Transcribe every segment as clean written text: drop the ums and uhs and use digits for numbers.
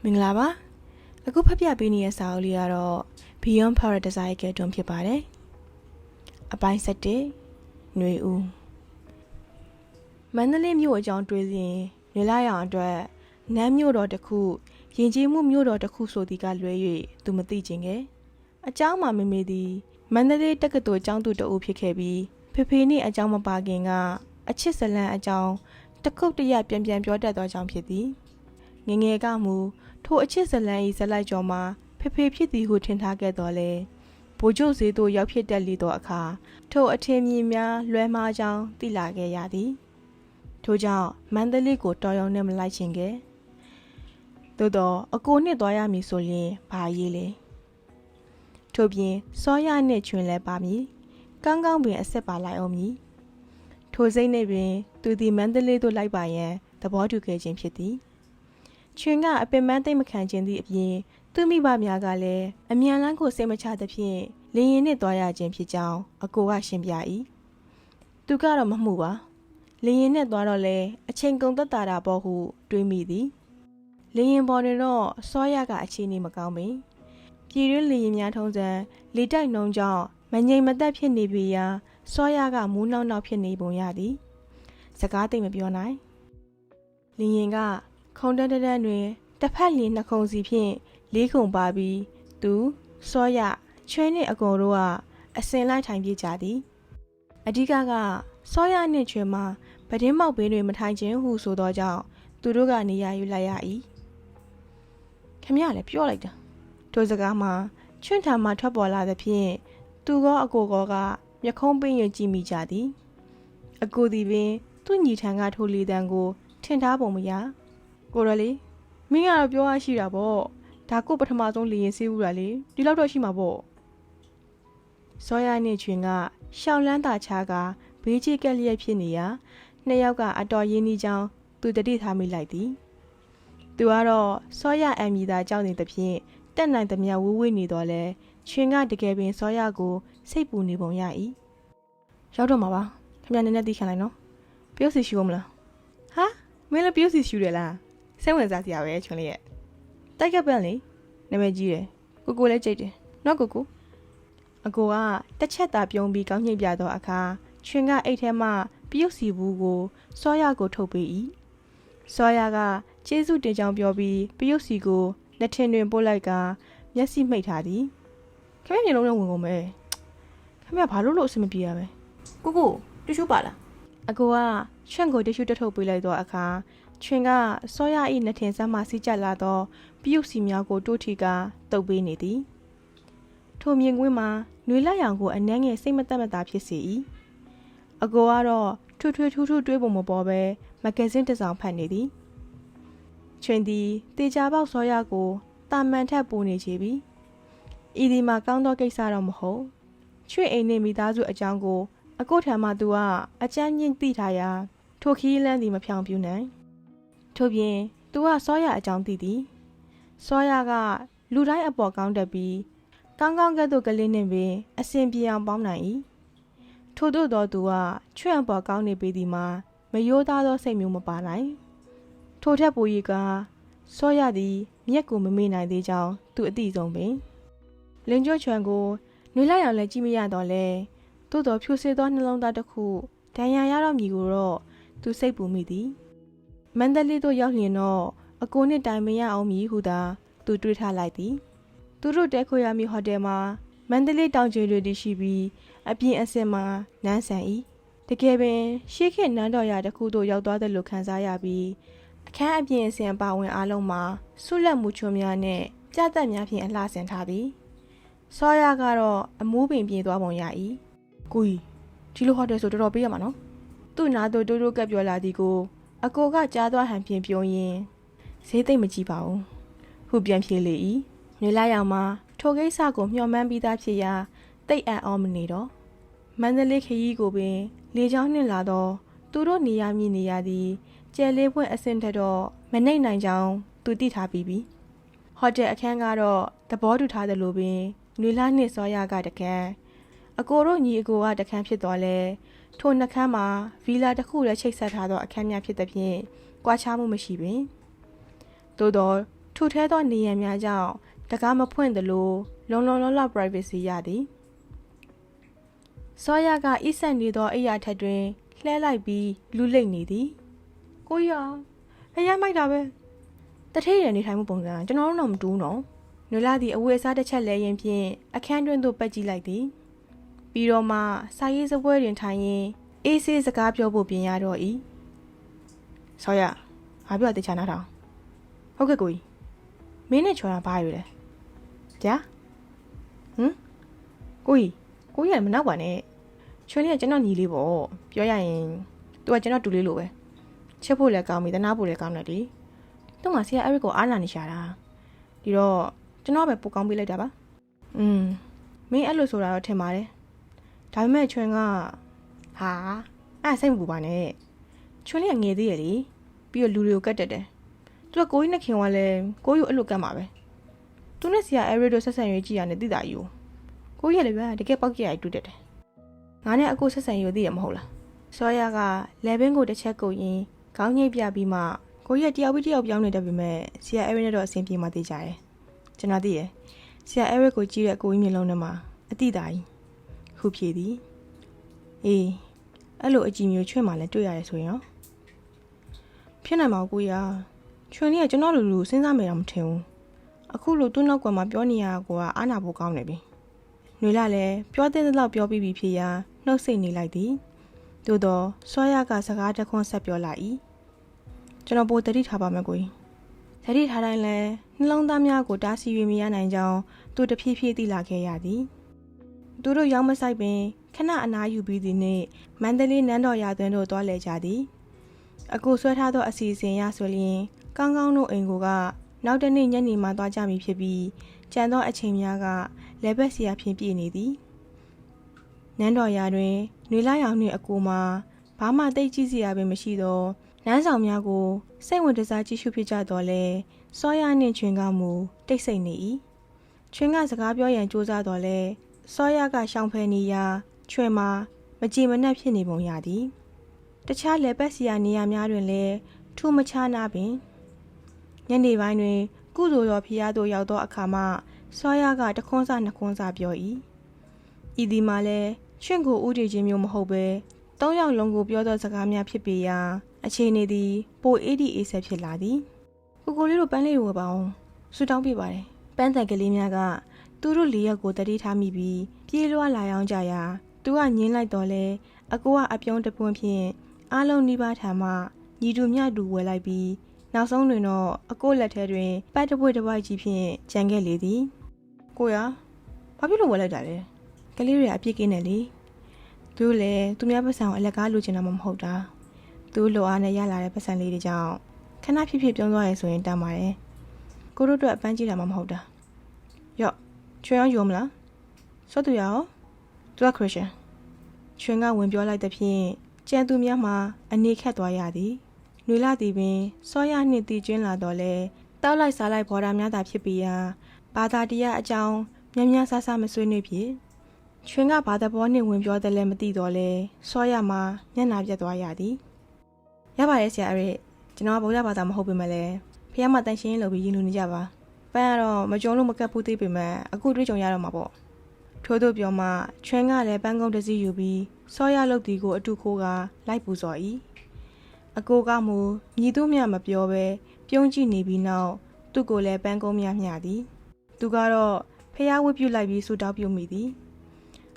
မင်္ဂလာပါအခုဖတ်ပြပေးနေတဲ့စာအုပ်လေးကတော့ Beyond Paradise ရဲ့ကဲတွန်းဖြစ်ပါတယ်အပိုင်း7ຫນွေဦးမန္တလေးမြို့အကြောင်းတွေးစဉ်ຫນွေလာရောင်အတွက်နန်းမြို့တော်တစ်ခုယဉ်ကျေးမှုမြို့တော်တစ်ခုဆိုသည်ကလွဲ၍သူမသိခြင်းကဲအเจ้าမှာမမေသည်မန္တလေးတက္ကသိုလ်ကျောင်းသူတအုပ်ဖြစ်ခဲ့ပြီးဖေနှင့်အเจ้าမပါခင်ကအချစ်ဇလန်အကြောင်းတခုတ်တရပြန်ပြောတတ်သောကြောင့်ဖြစ်သည်ငငယ်ကမူထိုအချစ်ဇလန်၏ဇလိုက်ကျော်မှာဖေဖြစ်သည်ဟုထင်ထားခဲ့တော်လဲဘိုလ်ချုပ်ဈေးသို့ရောက်ဖြစ်တတ်လေသောအခါထိုအထင်မြင်များလွဲမှားကြောင်းသိလာခဲ့ရသည်ထို့ကြောင့်မန္တလေးကိုတော်ရုံနဲ့မလိုက်ချင်ခဲ့သို့တော့အကိုနှင့်သွားရမည်ဆိုရင်ဘာရေးလဲထို့ပြင်စောရနှင့်ချွင်လဲပါမည်ကောင်းကောင်းပင်အဆက်ပါလိုက်အောင်မည်ထိုစိတ်နှင့်ပင်သူသည်မန္တလေးသို့လိုက်ပါရန်သဘောတူခဲ့ခြင်းဖြစ်သည်ချွင်ကအပင်မသိမ့်မခံခြင်းသည့်အပြင်သူမိဘများကလည်းအမြန်လန်းကိုစိတ်မချသဖြင့်လင်းရင်နှင့်သွားရခြင်းဖြစ်ကြောင်းအကိုကရှင်းပြ၏သူကတော့မမှုပါလင်းရင်နှင့်သွားတော့လဲအချိန်ကုန်သက်သာတာပေါ့ဟုတွေးမိသည်လင်းရင်ပေါ်တွင်တော့စောရကအခြေအနေမကောင်းပင်ပြည်တွင်းလင်းရင်များထုံးစံလေတိုက်နှုံကြောင့်မငြိမ်မသက်ဖြစ်နေပြီရာစောရကမူးနောက်ဖြစ်နေပုံရသည်စကားသိမ့်မပြောနိုင်လင်းရင်ကခုံတန်းတွင်တစ်ဖက်လင်းနှခုံစီဖြင့်လေးခုံပါပြီးသူစောရချွဲနှင့်အကုန်တို့ကအစင်လိုက်ထိုင်ပြကြသည်အဓိကစောရနှင့်ချွဲမှာပဒင်းမောက်ဘေးတွင်မထိုင်ခြင်းဟုဆိုသောကြောင့်သူတို့ကနေရာယူလိုက်ရ၏ခမရလည်းပြောလိုက်တာထိုစကားမှာချွန့်ထာမှထွက်ပေါ်လာသဖြင့်သူကအကိုကမျက်ခုံးပင်းရကြည့်မိကြသည်အကိုသည်ပင်သူ့ညီထံကထိုလေတံကိုထင်ထားပုံမရကိုရလေမင်းကတော့ပြောရရှိတာပေါ့ဒါကိုပထမဆုံးလေရင်ဆေးဦးတာလေဒီလောက်တော့ရှိမှာပေါ့စောရနှင့်ချွင်ကရှောင်းလန်းတာချာကဘေးချကက်လျက်ဖြစ်နေရာနှစ်ယောက်ကအတော်ရင်းနှီးကြောင်းသူတတိထားမိလိုက်သည်သူကတော့စောရအမီသာကြောက်နေသဖြင့်တက်နိုင်သမျှဝေးဝေးနေတော့လဲချွင်ကတကယ်ပင်စောရကိုစိတ်ပူနေပုံရ၏ရောက်တော့မှာပါခင်ဗျာနည်းနည်းသိခံလိုက်နော်ပြုတ်စီရှူမလားဟာမင်းလည်းပြုတ်စီရှူတယ်လားစိတ်ဝင်စားစရာပဲချွန်လေးရဲ့တိုက်ကပ်ပန်းလေနာမည်ကြီးတယ်ကိုလည်းကြိတ်တယ်နော်ကိုအကိုကတစ်ချက်သာပြုံးပြီးကောင်းညှိပြတော့အခါချွင်ကအိတ်ထဲမှပြုတ်စီဘူးကိုစောရကိုထုတ်ပေး၏စောရကကျေးဇူးတင်ကြောင်းပြောပြီးပြုတ်စီကိုလက်ထင်တွင်ပို့လိုက်ကမျက်စိမှိတ်ထားသည်ခင်ဗျမျက်လုံးနဲ့ဝင်ကုန်မယ်ခင်ဗျဘာလို့အဆင်မပြေရပဲကိုတ िश ူးပါလားအကိုကချွန့်ကိုတ िश ူးတထုတ်ပေးလိုက်တော့အခါချွင်ကစောရ၏နှထင်စမ်းမှစီးကျလာသောပြုတ်စီများကိုတိုးထီကတုပ်ပေးနေသည်ထိုမြင်ကွင်းမှာຫນွေလက်ရောင်ကိုအနှဲငယ်စိတ်မသက်မသာဖြစ်စေ၏အကိုကတော့ထူထူတွေးပုံမပေါ်ပဲမဂ္ဂဇင်းတစ်စောင်ဖတ်နေသည်ချွင်သည်တေချာပေါက်စောရကိုတာမန်ထက်ပူနေချေပြီဤဒီမှာကောင်းသောကိစ္စတော့မဟုတ်ချွေအိမ်နှင့်မိသားစုအကြောင်းကိုအကိုထံမှသူကအကြမ်းမြင့်သိထားရာထိုခီးလန်းသည်မဖြောင်ပြူနိုင်ထို့ပြင်သူကစောရအကြောင်းသိသည်စောရကလူတိုင်းအပေါ်ကောင်းတတ်ပြီးကောင်းကဲ့သို့ကလေးနှင့်ပင်အစဉ်ပြေအောင်ပေါင်းနိုင်၏ထို့သို့သောသူကချွန့်အပေါ်ကောင်းနေပေသည်မှာမယိုးသားသောစိတ်မျိုးမပါနိုင်ထိုထက်ပို၍ကစောရသည်မျက်ကိုမမေ့နိုင်သေးကြောင်းသူအသိဆုံးပင်လင်းကျွတ်ချွန်ကိုနှွေလိုက်အောင်လည်းကြည့်မရတော့လဲသို့တော်ဖြူစေသောနှလုံးသားတစ်ခုဒဏ်ရာရတော့မည်ကိုတော့သူစိတ်ပူမိသည်မန္တလေးသို့ရောက်လျင်တော့အကိုနှင့်တိုင်မရအောင်မည်ဟုသာသူတွေးထားလိုက်သည်သူတို့တဲခွေရမည်ဟိုတယ်မှာမန္တလေးတောင်ကျွေတွေတည်ရှိပြီးအပြင်အစင်မှာနန်းဆန်၏တကယ်ပင်ရှေးခေတ်နန်းတော်ရာတစ်ခုသို့ရောက်သွားတယ်လို့ခန်းစားရပြီးအခန်းအပြင်အစင်ပါဝင်အားလုံးမှာဆုလက်မှုချွန်များနဲ့ကြက်သက်များဖြင့်အလှဆင်ထားသည်စောရကတော့အမိုးပင်ပြေးသွားပုံရ၏ကိုကြီးဒီလိုဟိုတယ်ဆိုတော်တော်ပေးရမှာနော်သူ့နာတို့တိုးကပ်ပြောလာသည်ကိုအကိုကကြားသွားဟန်ဖြင့်ပြုံးရင်ဈေးသိမ့်မကြည့်ပါဘူးဟုပြန်ဖြေလေ၏နှွေလိုက်အောင်မှာထိုကိစ္စကိုမျှော်မှန်းပြီးသားဖြစ်ရာတိတ်အံ့ဩမနေတော့မန္တလေးခရီးကိုပင်လေကြောင်းနှင့်လာတော့သူတို့နေရမည်နေရသည်ကျယ်လေးပွင့်အဆင့်ထက်တော့မနှိမ့်နိုင်ကြောင်းသူသိထားပြီးပြီဟိုတယ်အခန်းကတော့သဘောတူထားသလိုပင်နှွေလာနှင့်စောရကတခန်းအကိုတို့ညီအကိုကတခန်းဖြစ်သွားလဲထိုနှခမ်းမှာဗီလာတစ်ခုလည်းချိတ်ဆက်ထားသောအခန်းများဖြစ်သည်ဖြင့်ကွာခြားမှုမရှိပင်သို့တော့ထ ထိုထဲသောနေရန်များကြောင့်တကားမဖွင့်သလိုလုံလုံလောက်လောက် privacy ရသည်စောရကဣဆက်နေသောအိယာထက်တွင်လှဲလိုက်ပြီးလူလိမ့်နေသည်ကိုရအရမ်းမိုက်တာပဲတထိတ်ရနေထိုင်မှုပုံစံကျွန်တော်တို့တော့မတူးနော်နွေလာသည်အဝတ်အစားတစ်ချက်လဲရင်ဖြင့်အခန်းတွင်သို့ပတ်ကြည့်လိုက်သည်ပြီးတော့မှစာရေးစပွဲတွင်ထိုင်ရင်းအေးဆေးစကားပြောဖို့ပြင်ရတော့၏ဆောရငါပြောတေချာနာထောင်ဟုတ်ကဲ့ကိုကြီးမင်းနဲ့ချော်တာဘာရွေလဲကြာကိုကြီးကမနောက်ပါနဲ့ချွေလေးကကျွန်တော်ညီလေးပေါ့ပြောရရင်သူကကျွန်တော်တူလေးလိုပဲချက်ဖို့လည်းကောင်းပြီတနာဖို့လည်းကောင်းတယ်ဒီသူ့မှာဆရာအဲ့ရစ်ကိုအားလာနေရှာတာဒီတော့ကျွန်တော်ပဲပို့ကောင်းပေးလိုက်တာပါမင်းအဲ့လိုဆိုတာတော့ထင်ပါတယ်ဒါပေမဲ့ချွင်ကဟာအဲ့စိတ်မပူပါနဲ့ချွင်လေးကငယ်သေးရလေပြီးတော့လူတွေကိုကတ်တက်တယ်သူကကိုကြီးနဲ့ခင်ကလည်းကိုကြီးကိုအဲ့လိုကတ်မှာပဲသူနဲ့ဆရာအဲ့ရစ်တို့ဆက်ဆံရေးကြည့်ရတယ်သိတာယူကိုကြီးကလည်းဗျာတကယ်ပောက်ကြရတူတက်တယ်ငါနဲ့အကိုဆက်ဆံရေးသိရမဟုတ်လားစောရကလေဘင်းကိုတစ်ချက်ကုတ်ရင်းခေါင်းညိတ်ပြပြီးမှကိုကြီးကတယောက်ပြီးတယောက်ပြောင်းနေတတ်ပြီမဲ့ဆရာအဲ့ရစ်နဲ့တော့အဆင်ပြေမှသိကြတယ်ကျွန်တော်သိရဆရာအဲ့ရစ်ကိုကြည့်တဲ့ကိုကြီးမျက်လုံးထဲမှာအတိတာကြီးခုဖြည်သည်အေးအဲ့လိုအကြည့်မျိုးချွင့်မှလည်းတွေ့ရတယ်ဆိုရင်ရောဖြစ်နိုင်မှာကိုကြီးချွင်လေးကကျွန်တော်လူစဉ်းစားမိတာမထင်ဘူးအခုလိုသူ့နောက်ကွယ်မှာပြောနေရကိုကအားနာဖို့ကောင်းနေပြီຫນွေလာလည်းပြောတဲ့လောက်ပြောပြီးပြီဖြစ်ရာနှုတ်ဆိတ်နေလိုက်သည်သို့တော့စောရကစကားတခွန်းဆက်ပြောလာ၏ကျွန်တော်ပိုတတိထားပါမယ်ကိုကြီးတတိထားတိုင်းလဲနှလုံးသားများကိုတားဆီး၍မရနိုင်ကြောင်းသူတဖြည်းဖြည်းသိလာခဲ့ရသည်သူတို့ရောက်မဆိုင်ပင်ခဏအနားယူပြီးသည်နှင့်မန္တလေးနန်းတော်ရာသွင်းတို့သွားလဲကြသည်အကူဆွဲထားသောအစီအစဉ်ရဆိုလျင်ကောင်းကောင်းတို့အိမ်ကိုကနောက်တနေ့ညနေမှသွားကြမည်ဖြစ်ပြီးကြံသောအချိန်များကလက်ဘက်စီယာဖြင့်ပြည့်နေသည်နန်းတော်ရာတွင်နှွေလာရောင်နှင့်အကူမှာဘာမှတိတ်ကြည့်စရာပင်မရှိသောနန်းဆောင်များကိုစိတ်ဝင်တစားကြည့်ရှုဖြစ်ကြတော့လဲစောရနှင့်ချွင်ကမူတိတ်ဆိတ်နေ၏ချွင်ကစကားပြောရန်ကြိုးစားတော့လဲစောရကရှောင်ဖယ်နေရာချွင်မှာမကြည်မနှက်ဖြစ်နေပုံရသည်တခြားလက်ပတ်စီယာနေရာများတွင်လည်းထူမခြားနာပင်ညနေပိုင်းတွင်ကုသိုလ်တော်ဖျားသို့ရောက်သောအခါမှစောရကတခွန်းစားနှစ်ခွန်းစားပြော၏ဤဒီမှာလည်းချွင့်ကိုဥတည်ခြင်းမျိုးမဟုတ်ပဲ၃ယောက်လုံးကိုပြောသောစကားများဖြစ်ပေရာအခြေအနေသည်ပိုအေးဒီအေးဆက်ဖြစ်လာသည်ကိုလေးတို့ပန်းလေးဝယ်ပါအောင်ဆူတောင်းပြပါတယ်ပန်းတန်ကလေးများကသူတို့၄ယောက်ကိုတတိထားမိပြီးပြေးလွှားလာရောက်ကြရာသူကညင်းလိုက်တော့လဲအကိုကအပြုံးတပွန်းဖြင့်အားလုံးနှိပါထံမှညီတူမြတူဝယ်လိုက်ပြီးနောက်ဆုံးတွင်တော့အကိုလက်ထဲတွင်ပတ်တပွေ့တစ်ပိုက်ကြီးဖြင့်ကြံခဲ့လေသည်ကိုရဘာဖြစ်လို့ဝယ်လိုက်တာလဲကလေးတွေကအပြစ်ကင်းတယ်လေသူလည်းသူများပတ်စံကိုအလက်ကားလိုချင်တာမှမဟုတ်တာသူလိုအားနဲ့ရလာတဲ့ပတ်စံလေးတွေကြောင့်ခဏဖြစ်ဖြစ်ပြုံးသွားရဆိုရင်တမ်းပါတယ်ကိုတို့အတွက်အပန်းကြည့်တာမှမဟုတ်တာရော့ချွေအောင်ယူမလားစောသူရအောင်သူကခရစ်ယာန်ချွင်ကဝင်ပြောလိုက်တဲ့ဖြင့်ကျန်သူများမှာအနေခက်သွားရသည်ຫນွေလာသည်ပင်စောရနှင့်တည်ကျွင်းလာတော့လဲတောက်လိုက်စားလိုက်ဘော်ဒါများသာဖြစ်ပြီးရာဘာသာတရားအကြောင်းများများဆဆမဆွေးနွေးဖြစ်ချွင်ကဘာသာဘောနှင့်ဝင်ပြောတယ်လည်းမသိတော့လဲစောရမှာမျက်နှာပြတ်သွားရသည်ရပါတယ်ဆရာရဲ့ကျွန်တော်ကဗုဒ္ဓဘာသာမဟုတ်ပေမဲ့လည်းဖះမတန်ရှင်းလို့ပြီးရင်လူနေကြပါပန်းကတော့မကြုံလို့မကတ်ဘူးသေးပေမဲ့အခုတွေးကြုံရတော့မှာပေါ့ထို့သူပြောမှချွင်ကလည်းပန်းကုန်းတစ်စီးယူပြီးစောရလုတ်တီကိုအတူခိုးကလိုက်ပူစော်၏အကိုကမူမြည်သူမြမပြောပဲပြုံးကြည့်နေပြီးနောက်သူ့ကိုလည်းပန်းကုန်းများမျှသည်သူကတော့ဖះဝတ်ပြုတ်လိုက်ပြီးဆူတောင်းပြုမိသည်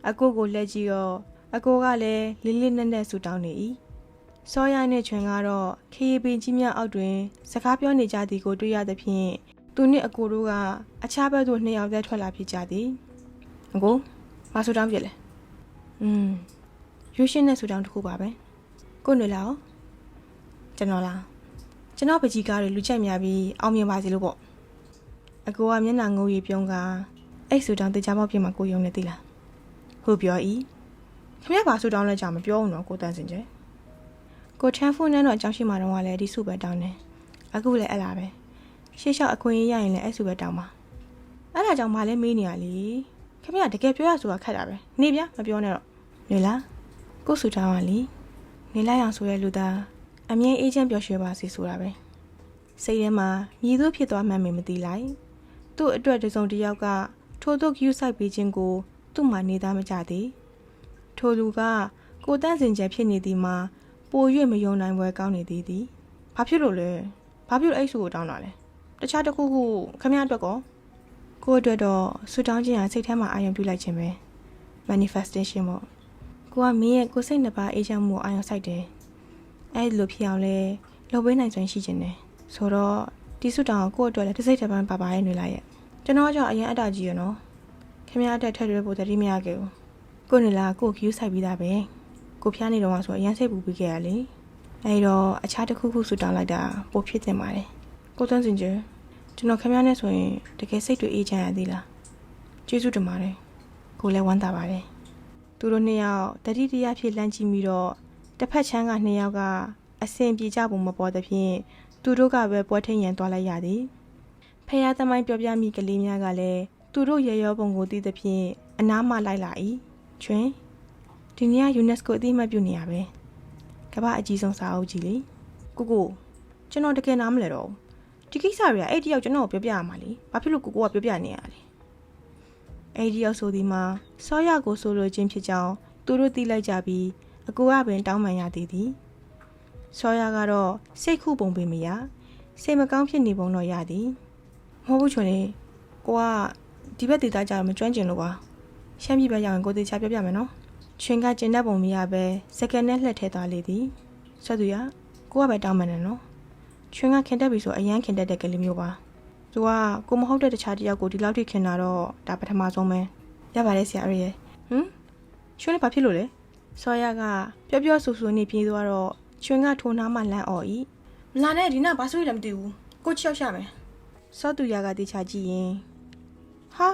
အကိုကိုလက်ကြည့်တော့အကိုကလည်းလေးလေးနက်နက်ဆူတောင်းနေ၏စောရနှင့်ချွင်ကတော့ခေးပင်ကြီးများအောက်တွင်စကားပြောနေကြသည်ကိုတွေ့ရသဖြင့်သူနှင့်အကိုတို့ကအခြားဘက်သို့နှစ်ယောက်တည်းထွက်လာဖြစ်ကြသည်အကိုမဆူတောင်းပြလေရွှေရှင်းတဲ့ဆူတောင်းတစ်ခုပါပဲကိုနေလားကျွန်တော်လားကျွန်တော်ပကြီးကားတွေလူချိုက်များပြီးအောင်မြင်ပါစေလို့ပေါ့အကိုကမျက်နှာငုံရီပြုံးကအဲ့ဆူတောင်းတရားပေါက်ပြမှာကိုယုံနေသေးလားဟုတ်ပြော၏ခင်ဗျားပါဆူတောင်းလဲကြမပြောဘူးနော်ကိုတန်းစင်ကျဲကိုထန်းဖုန်းနဲ့တော့အကြောင်းရှိမှတော့ကလည်းဒီစုပဲတောင်းတယ်အခုလည်းအဲ့လားပဲရှေ့လျှောက်အခွင့်အရေးရရင်လည်းအဲ့စုပဲတောင်းပါအဲ့ဒါကြောင့်မလဲမေးနေရလေခင်ဗျားတကယ်ပြောရဆိုတာခက်တာပဲနေဗျာမပြောနဲ့တော့နေလားကိုဆူတောင်းပါလीနေလိုက်အောင်ဆိုရဲလူသားအမြဲအေးချမ်းပျော်ရွှင်ပါစေဆိုတာပဲ စိတ်ထဲမှာမြည်သူဖြစ်သွားမှန်းမသိလိုက်သူ့အတွက်တစုံတစ်ယောက်ကထိုသို့ယူဆိုင်ပေးခြင်းကိုသူ့မှာနေသားမကြသည်ထိုလူကကိုတန့်စင်ချက်ဖြစ်နေသည်မှာပို၍မယုံနိုင်ပွဲကောင်းနေသည်ဘာဖြစ်လို့လဲဘာဖြစ်လို့အဲ့ဆူကိုတောင်းတာလဲတခြားတစ်ခုခုခမရအတွက်ကိုအတွက်တော့ဆူတောင်းခြင်းဟာစိတ်ထဲမှာအာရုံပြုလိုက်ခြင်းပဲ manifestation ပေါ့ကိုကမင်းရဲ့ကိုစိတ်နှစ်ပါးအေးချမ်းမှုအာရုံစိုက်တယ်အဲ့လိုဖြစ်အောင်လဲလုပ်ပေးနိုင်စွမ်းရှိခြင်းတယ်ဆိုတော့ဒီဆူတောင်းကိုအတွက်လည်းတစ်စိတ်တစ်ပန်းပါရဲ့နေလိုက်ရဲ့ကျွန်တော်ကြောင့်အရင်အတားကြီးရနော်ခင်ဗျားအတွက်ထက်ရွေးဖို့တတိမရခဲ့ဘူးကိုနေလာကိုကျူးဆိုင်ပြီးသားပဲကိုဖျားနေတော့မှဆိုအရင်စိတ်ပူပြီးခဲ့ရလေအဲ့တော့အခြားတစ်ခုခုဆူတောင်းလိုက်တာပိုဖြစ်တင်ပါတယ်ကိုသွန်းစင်ကျကျွန်တော်ခင်ဗျားနဲ့ဆိုရင်တကယ်စိတ်တွေအေးချမ်းရသေးလားကျေးဇူးတင်ပါတယ်ကိုလည်းဝမ်းသာပါတယ်သူတို့နှစ်ယောက်တတိတရားဖြစ်လန့်ကြည့်ပြီးတော့တစ်ဖက်ချမ်းကနှစ်ယောက်ကအဆင်ပြေကြပုံမပေါ်သဖြင့်သူတို့ကပဲပွဲထိန်ရန်သွားလိုက်ရသည်ဖះသမိုင်းပြောပြမိကလေးများကလည်းသူတို့ရေရောပုံကိုသိသဖြင့်အနားမှလိုက်လာ၏ချွင်းဒီနေ့က UNESCO အသိအမှတ်ပြုနေရပဲကမ္ဘာအကြီးဆုံးစာအုပ်ကြီးလေကိုကျွန်တော်တကယ်နားမလဲတော့ဒီကိစ္စတွေကအဲ့ဒီရောက်ကျွန်တော်ပြောပြရမှာလေဘာဖြစ်လို့ကိုကပြောပြနေရလဲအဲ့ဒီရောက်ဆိုဒီမှာစောရကိုဆိုလိုခြင်းဖြစ်ကြောင်းသူတို့သိလိုက်ကြပြီးအကူကပင်တောင်းပန်ရသည်စောရကတော့စိတ်ခုပုံပင်မရစိတ်မကောင်းဖြစ်နေပုံတော့ရသည်မဟုတ်ဘူးချွန်းလေကိုကဒီဘက်ဒေသကြတော့မကျွမ်းကျင်လို့ပါရှမ်းပြည်ဘက်ရောက်ရင်ကိုသေချာပြောပြမယ်နော်ချွင်းကကျင်တတ်ပုံမရပဲစကန်နဲ့လှက်ထဲသွားလေသည်ဆက်သူရကိုကပဲတောင်းပန်တယ်နော်ချွင်းကခင်တက်ပြီဆိုအရန်ခင်တက်တဲ့ကလေးမျိုးပါသူကကိုမဟုတ်တဲ့တခြားတယောက်ကိုဒီလောက်ထိခင်တာတော့ဒါပထမဆုံးပဲရပါတယ်ဆရာရရဲ့ချွင်းလည်းဘာဖြစ်လို့လဲစောရကပျော့ဆူဆူနေပြေးသွားတော့ချွင်းကထိုးနားမှလန့်អော်ဤမလာနဲ့ဒီနာဘာဆိုရလည်းမသိဘူးကိုချောက်ရှာမယ်စောသူရကတေချာကြည့်ရင်ဟာ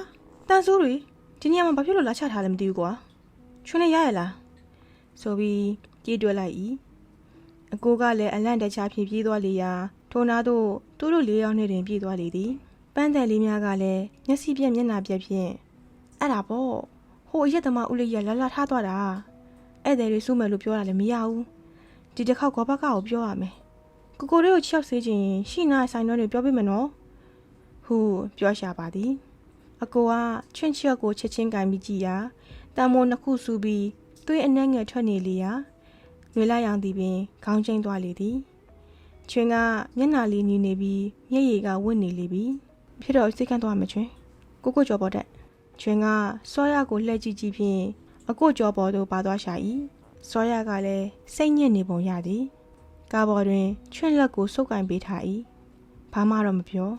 တန်ဆိုးတွေဒီညမှာဘာဖြစ်လို့လာချထားလဲမသိဘူးကွာချွန်းနေရရလားဆိုပြီးကြည့်တွက်လိုက်၏အကိုကလည်းအလန့်တခြားဖြစ်ပြေးသွားလေရာထိုနာတို့သူတို့၄ယောက်နဲ့တင်ပြေးသွားလေသည်ပန်းတယ်လေးများကလည်းမျက်စိပြက်မျက်နှာပြက်ဖြင့်အဲ့ဒါပေါ့ဟိုအရက်သမားဦးလေးရလာထားသွားတာဧည့်သည်တွေစုမယ်လို့ပြောတာလည်းမရဘူးဒီတစ်ခေါက်ကောဘကကိုပြောရမယ်ကိုလေးကိုချောက်စေးခြင်းရှိနာဆိုင်တော်တွေပြောပြမယ်နော်ဟူပြောရှာပါသည်အကိုကချွန့်ချော့ကိုချက်ချင်းကင်ပြီးကြည်ရာတံမိုးနှစ်ခုစူးပြီးသွေးအနှဲငယ်ထွက်နေလေရာငွေလိုက်ရောင်သည်ပင်ခေါင်းကျိန်းသွားလေသည်ချွင်းကမျက်နှာလေးနီးနေပြီးမျက်ရည်ကဝင့်နေလေပြီဖြစ်တော့စိတ်ကန်းသွားမှချွင်းကိုကြော်ပေါ်တဲ့ချွင်းကစောရကိုလှည့်ကြည့်ကြည့်ဖြင့်အကိုကြော်ပေါ်သို့ပါသွားရှာ၏စောရကလည်းစိတ်ညစ်နေပုံရသည်ကားပေါ်တွင်ချွင်းလက်ကိုစုပ်ကင်ပေးထား၏ဘာမှတော့မပြော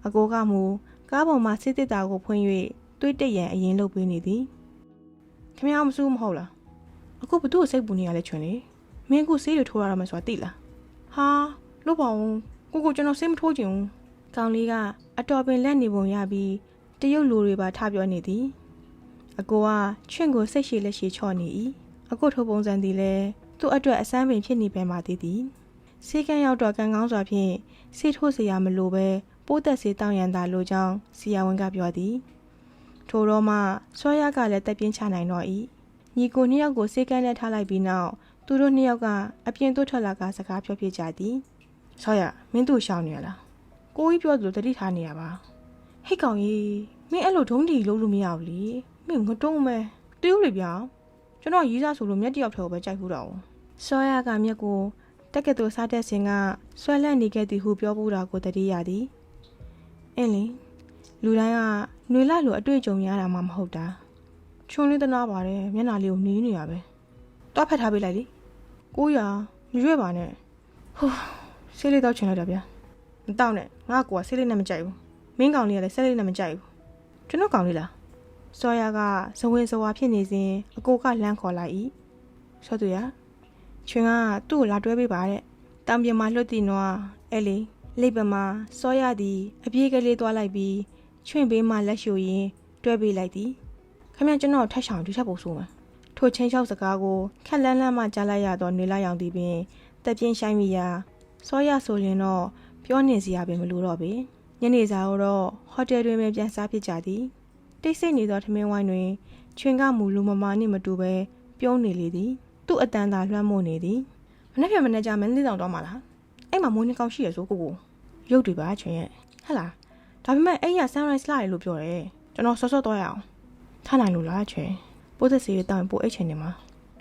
အကိုကမူကားပေါ်မှာစစ်တစ်တာကိုဖွင့်၍သွေးတက်ရန်အရင်လုပ်ပေးနေသည်ခင်ဗျားမစိုးမဟုတ်လားအခုဘသူ့ကိုစိတ်ပူနေရလဲချွန်းလေမင်းကဆေးတွေထိုးရမှာဆိုတာသိလားဟာလို့ပါဦးကိုကျွန်တော်စိတ်မထိုးချင်ဘူးကောင်လေးကအတော်ပင်လက်နေပုံရပြီးတရုတ်လူတွေပါထပြောနေသည်အကိုကချွင့်ကိုစိတ်ရှည်လက်ရှည်ချော့နေ၏အကိုထိုးပုံစံသည်လဲသူ့အတွက်အစမ်းပင်ဖြစ်နေပဲမှသေးသည်ဆေးကန်းရောက်တော့ကန်ကောင်းစွာဖြင့်ဆေးထိုးစရာမလိုပဲပိုးသက်စေတောင်းရန်သာလိုကြောင်းဆီယာဝန်ကပြောသည်ထိုတော့မှစောရကလည်းတက်ပြင်းချနိုင်တော့၏ညီကိုနှစ်ယောက်ကိုစေကန်းနဲ့ထားလိုက်ပြီးနောက်သူတို့နှစ်ယောက်ကအပြင်သို့ထွက်လာကစကားပြောပြကြသည်စောရမင်းတို့ရှောင်းနေရလားကိုကြီးပြောသလိုတတိထားနေရပါဟိတ်ကောင်ကြီးမင်းအဲ့လိုဒုံးတီလုံးလို့မရဘူးလေမင်းငတုံးမဲတူးလေဗျာကျွန်တော်ရေးစားဆိုလို့မျက်တယောက်ထဲကိုပဲကြိုက်ဘူးတော့စောရကမျက်ကိုတက်ကတူစားတဲ့စင်ကဆွဲလန့်နေခဲ့သည်ဟုပြောပူတာကိုတတိရသည်အင်းလေလူတိုင်းကຫນွေလလိုအတွေ့အကြုံများတာမှမဟုတ်တာချွန်းလေးတနာပါတယ်မျက်နှာလေးကိုနီးနေရပဲတွားဖက်ထားပေးလိုက်လေ900မရွေ့ပါနဲ့ဟိုးဆေးလေးတော့ချင်လိုက်တာဗျာမတောက်နဲ့ငါကောဆေးလေးနဲ့မကြိုက်ဘူးမင်းကောင်လေးကလည်းဆေးလေးနဲ့မကြိုက်ဘူးကျွန်တော်ကောင်လေးလားစောရကဇဝင်ဇဝါဖြစ်နေစဉ်အကိုကလမ်းခေါ်လိုက်၏ဆောသူရချွန်းကသူ့ကိုလာတွဲပေးပါတဲ့တောင်ပြမှာလွတ်တည်နွားအဲ့လေလိပ်ပမှာစောရသည်အပြေးကလေးသွားလိုက်ပြီးချွင့်ပေးမှလက်ရှို့ရင်တွဲပေးလိုက်သည်ခမကျွန်တော်ထက်ဆောင်ဒီထက်ပိုဆိုးမှာထိုချင်းလျှောက်စကားကိုခက်လန်းလန်းမှကြားလိုက်ရတော့နေလိုက်အောင်သည်ပင်တက်ပြင်းဆိုင်မိရာစောရဆိုရင်တော့ပြောနေစရာပင်မလိုတော့ပေညနေစာတော့ဟိုတယ်တွင်ပဲပြန်စားဖြစ်ကြသည်တိတ်ဆိတ်နေသောထမင်းဝိုင်းတွင်ချွင်ကမူလူမမာနှင့်မတူပဲပြုံးနေလေသည်သူ့အတန်းသာလွှမ်းမိုးနေသည်မနေ့ပြန်မနေ့ကျမင်းလေးတောင်တော့မှလားအဲ့မှာမိုးနှကောင်းရှိရဆိုကို ရုပ်တွေပါချွင်ရဲ့ဟဲ့လားဒါပေမဲ့အဲ့ရ sunrise လာတယ်လို့ပြောတယ်ကျွန်တော်ဆော့ဆော့သွားရအောင်ထားနိုင်လို့လားချွင်ပိုးသက်စီရတောင်းပိုးအိတ်ချင်နေမှာ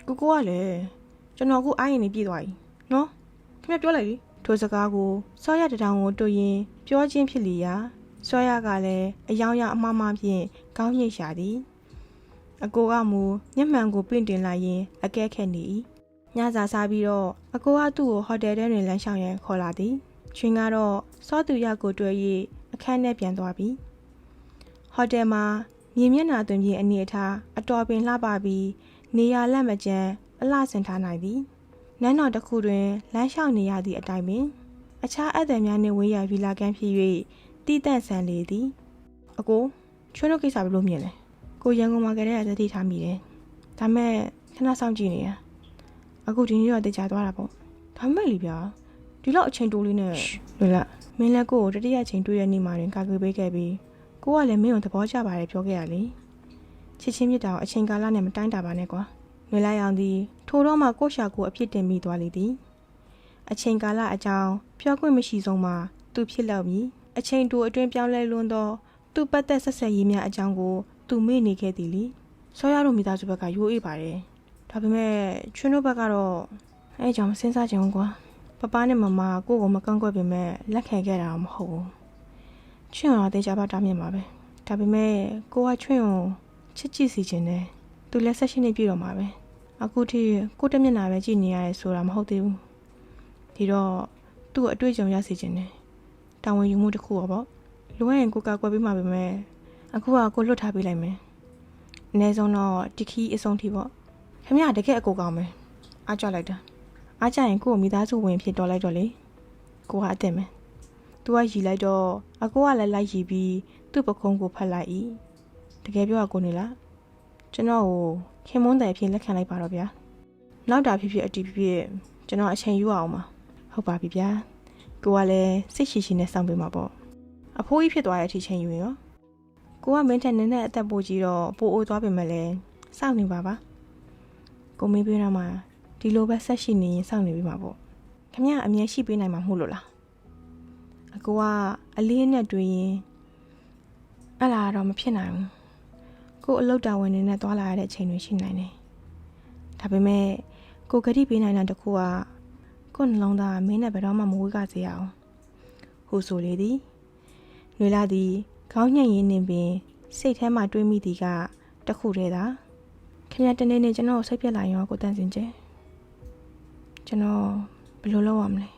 ကိုကလည်းကျွန်တော်အခုအားရင်နေပြည့်သွားပြီနော်ခင်ဗျပြောလိုက်လေထိုစကားကိုစောရတထောင်ကိုတွေ့ရင်ပြောချင်းဖြစ်လီရာစောရကလည်းအယောင်ရအမှားမှဖြင့်ကောင်းညိတ်ရှာသည်အကိုကမူမျက်မှန်ကိုပင့်တင်လိုက်ရင်အကဲခက်နေ၏ညစာစားပြီးတော့အကိုကသူ့ကိုဟိုတယ်ထဲတွင်လမ်းလျှောက်ရန်ခေါ်လာသည်ချင်းကတော့စောသူရကိုတွေ့၍အခန်းထဲပြန်သွားပြီဟိုတယ်မှာမြေမျက်နှာသွင်းပြီးအနေအထားအတော်ပင်လှပပြီးနေရာလက်မကျန်းအလှဆင်ထားနိုင်သည်နန်းတော်တစ်ခုတွင်လမ်းလျှောက်နေရသည့်အတိုင်းပင်အခြားအသည်များနှင့်ဝေးရဗီလာကန်းဖြစ်၍တည်တန့်ဆန်လေသည်အကိုချွန်းတို့ကိစ္စဘယ်လိုမြင်လဲကိုရန်ကုန်မှာကြတဲ့သတိထားမိတယ်ဒါမဲ့ခဏစောင့်ကြည့်နေရအခုဒီနေ့တော့တခြားသွားတာပေါ့ဒါမဲ့လीဗျာဒီလောက်အချိန်တိုးလေးနဲ့လွယ်လားမင်းလည်းကိုကိုတတိယချိန်တွေ့ရနေမှရင်ကာကွယ်ပေးခဲ့ပြီးကိုကလည်းမင်းကိုသဘောကျပါတယ်ပြောခဲ့ရလေချစ်ချင်းမြတ်တာကိုအချိန်ကာလနဲ့မတိုင်းတာပါနဲ့ကွာလွယ်လိုက်အောင်သည်ထိုတော့မှကိုရှာကိုအဖြစ်တင်မိသွားလေသည်အချိန်ကာလအကြောင်းပြောခွင့်မရှိဆုံးမှာသူဖြစ်လောက်ပြီးအချိန်တိုအတွင်းပြောင်းလဲလွန်းသောသူပတ်သက်ဆက်ဆက်ရေးများအကြောင်းကိုသူမေ့နေခဲ့သည်လေဆောရတို့မိသားစုဘက်ကရိုးအေးပါတယ်ဒါပေမဲ့ချွန်းတို့ဘက်ကတော့အဲကြောင့်စဉ်းစားကြအောင်ကွာပပနဲ့မမကိုကိုမကန့်ကွက်ပေမဲ့လက်ခံခဲ့တာမဟုတ်ဘူးချွန်းတော့တေချာပါတားမြင်ပါပဲဒါပေမဲ့ကိုကချွန်းကိုချစ်ကြည့်စီခြင်းနဲ့သူလက်ဆက်ရှိနေပြတော့မှာပဲအခုထိကိုတက်မျက်နှာပဲကြည့်နေရတယ်ဆိုတာမဟုတ်သေးဘူးဒီတော့သူ့အတွေ့အကြုံရစီခြင်းနဲ့တာဝန်ယူမှုတစ်ခုပေါ့လိုရင်ကိုကကွယ်ပေးမှာပဲမဲ့အခုကကိုလွတ်ထားပေးလိုက်မယ်အနည်းဆုံးတော့ဒီခီးအဆုံးထိပေါ့ခင်ဗျာတကယ်အကိုကောင်းမယ်အားကြလိုက်တာအားကြရင်ကို့မိသားစုဝင်ဖြစ်တော်လိုက်တော့လေကိုကအသက်မယ်သူကရီလိုက်တော့အကိုကလည်းလိုက်ရီပြီးသူ့ပခုံးကိုဖတ်လိုက်၏တကယ်ပြောကိုနေလားကျွန်တော်ကိုခင်မွန်းတယ်ဖြစ်လက်ခံလိုက်ပါတော့ဗျာနောက်တာဖြစ်ဖြစ်အတီးဖြစ်ဖြစ်ကျွန်တော်အချိန်ယူအောင်ပါဟုတ်ပါပြီဗျာကိုကလည်းစိတ်ရှိရှိနဲ့စောင့်ပေးမှာပေါ့အဖိုးကြီးဖြစ်သွားတဲ့အထိချိန်ယူရောကိုကမင်းထက်နည်းနည်းအသက်ပိုကြီးတော့ပိုအိုးသွားပြီမဲ့လဲစောင့်နေပါကိုမေးပေးတော့မှဒီလိုပဲဆက်ရှိနေရင်စောင့်နေပြီမှာပေါ့ခင်ဗျအမြဲရှိပေးနိုင်မှာမဟုတ်လို့လားအကိုကအလေးနဲ့တွေ့ရင်အဲ့လာတော့မဖြစ်နိုင်ဘူးကိုအလုပ်တာဝန်နေနဲ့သွားလာရတဲ့အချိန်တွေရှိနိုင်တယ်ဒါပေမဲ့ကိုဂတိပေးနိုင်တာတခုကကိုနှလုံးသားမင်းနဲ့ဘယ်တော့မှမဝေးကစေရအောင်ဟိုဆိုလေသည်နှွေလာသည်ခေါင်းညှက်ရင်းနေပင်စိတ်ထဲမှာတွေးမိသည်ကတခုတည်းသာခင်ဗျတနေ့နေ့ကျွန်တော်စိတ်ပြက်လာရင်ကိုတန်းစင်ကျကျွန်တော်ဘယ်လိုလုပ်ရမလဲ